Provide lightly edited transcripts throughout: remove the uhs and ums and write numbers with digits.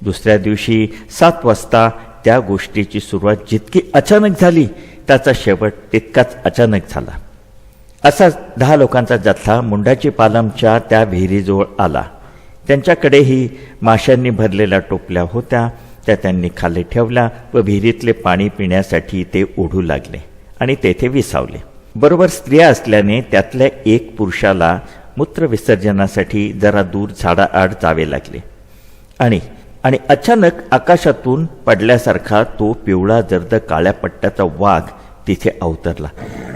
दुसऱ्या दिवशी 7 वाजता त्या गोष्टीची सुरुवात जितकी अचानक झाली त्याचा शेवट तितकाच अचानक झाला. असाच 10 लोकांचा जत्था मुंडाची पालमच्या त्या विहिरीजवळ आला. त्यांच्याकडेही माशांनी भरलेल्या टोपल्या होत्या. त्या त्यांनी खाली ठेवल्या व विहिरीतले पाणी पिण्यासाठी ते ओढू लागले आणि तेथे विसावले. बरोबर स्त्रिया असल्याने त्यातल्या एक पुरुषाला मूत्रविसर्जनासाठी जरा दूर झाडाआड जावे लागले आणि अचानक आकाशातून पडल्यासारखा तो पिवळा जर्द काळ्या पट्ट्याचा वाघ तिथे अवतरला.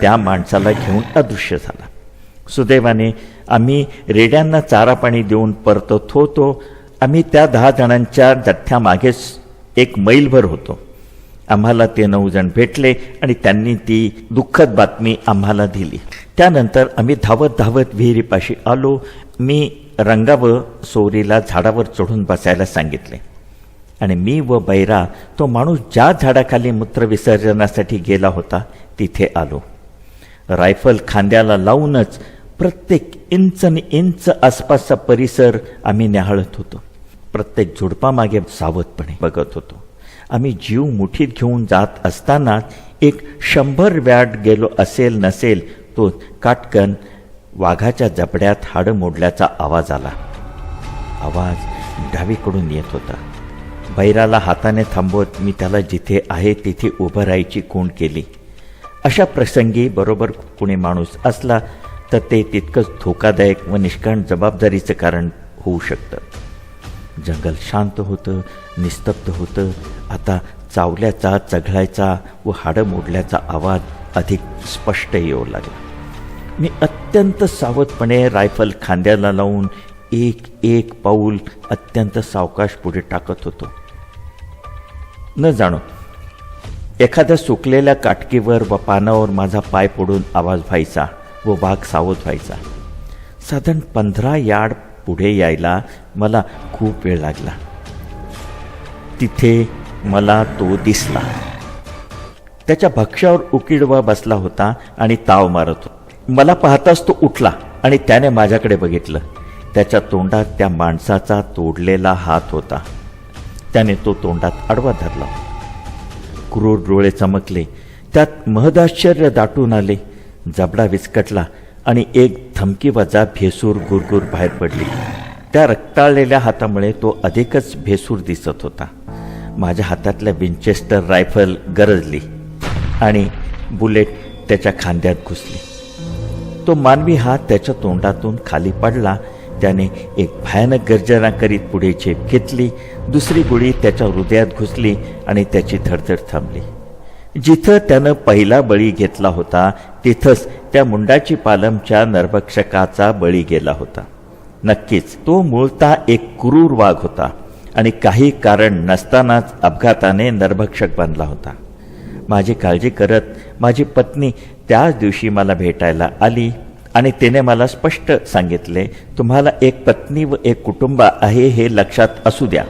त्या माणसाला घेऊन अदृश्य झाला. सुदैवाने आम्ही रेड्यांना चारा पाणी देऊन परतत होतो. आम्ही त्या 10 जणांच्या जथ्यामागेच 1 मैलभर होतो. आम्हाला ते 9 जण भेटले आणि त्यांनी ती दुःखद बातमी आम्हाला दिली. त्यानंतर आम्ही धावत विहिरीपाशी आलो. मी रंगा व सोरीला झाडावर चढून बसायला सांगितले आणि मी व बैरा तो माणूस ज्या झाडाखाली मूत्रविसर्जनासाठी गेला होता तिथे आलो. रायफल खांद्याला लावूनच प्रत्येक इंच आणि इंच आसपासचा परिसर आम्ही न्याहाळत होतो. प्रत्येक झुडपामागे सावधपणे बघत होतो. आम्ही जीव मुठीत घेऊन जात असताना एक 100 व्याट गेलो असेल नसेल तो काटकन वाघाच्या जबड्यात हाडं मोडल्याचा आवाज आला. आवाज डावीकडून येत होता. बैराला हाताने थांबवत मी त्याला जिथे आहे तिथे उभं राहायची खूण केली. अशा प्रसंगी बरोबर कुणी माणूस असला तर ते तितकंच धोकादायक व निष्कारण जबाबदारीचं कारण होऊ शकतं. जंगल शांत होतं, निस्तब्ध होतं. आता चावल्याचा, चघळायचा व हाडं मोडल्याचा आवाज अधिक स्पष्ट येऊ लागला. मी अत्यंत सावधपणे रायफल खांद्याला लावून एक पाऊल अत्यंत सावकाश पुढे टाकत होतो. न जाणो एखाद्या सुकलेल्या काटकीवर व पानावर माझा पाय पडून आवाज व्हायचा व वाघ सावध व्हायचा. साधारण 15 यार्ड पुढे यायला मला खूप वेळ लागला. तिथे मला तो दिसला. त्याच्या भक्ष्यावर उकिडवा बसला होता आणि ताव मारत होता. मला पाहताच तो उठला आणि त्याने माझ्याकडे बघितलं. त्याच्या तोंडात त्या माणसाचा तोडलेला हात होता. त्याने तो तोंडात आडवा धरला. क्रूर डोळे चमकले. त्यात महदाश्चर्य दाटून आले. जबडा विस्कटला आणि एक धमकी वजा भेसूर गुरगुर बाहेर पडली. त्या रक्ताळलेल्या हातामुळे तो अधिकच भेसूर दिसत होता. माझ्या हातातल्या विंचेस्टर रायफल गरजली आणि बुलेट त्याच्या खांद्यात घुसली. तो मानवी हात त्याच्या तोंडातून खाली पडला. त्याने एक भयानक गर्जना करीत पुढे झेप घेतली. दुसरी गोळी त्याच्या हृदयात घुसली आणि त्याची धडधड थांबली. जिथं त्यानं पहिला बळी घेतला होता तिथंच त्या मुंडाची पालमच्या नरभक्षकाचा बळी गेला होता. नक्कीच तो मूळतः एक क्रूर वाघ होता आणि काही कारण नसतानाच अपघाताने नरभक्षक बनला होता. माझी काळजी करत माझी पत्नी त्याच दिवशी मला भेटायला आली आणि तिने मला स्पष्ट सांगितले, तुम्हाला एक पत्नी व एक कुटुंब आहे हे लक्षात असू द्या.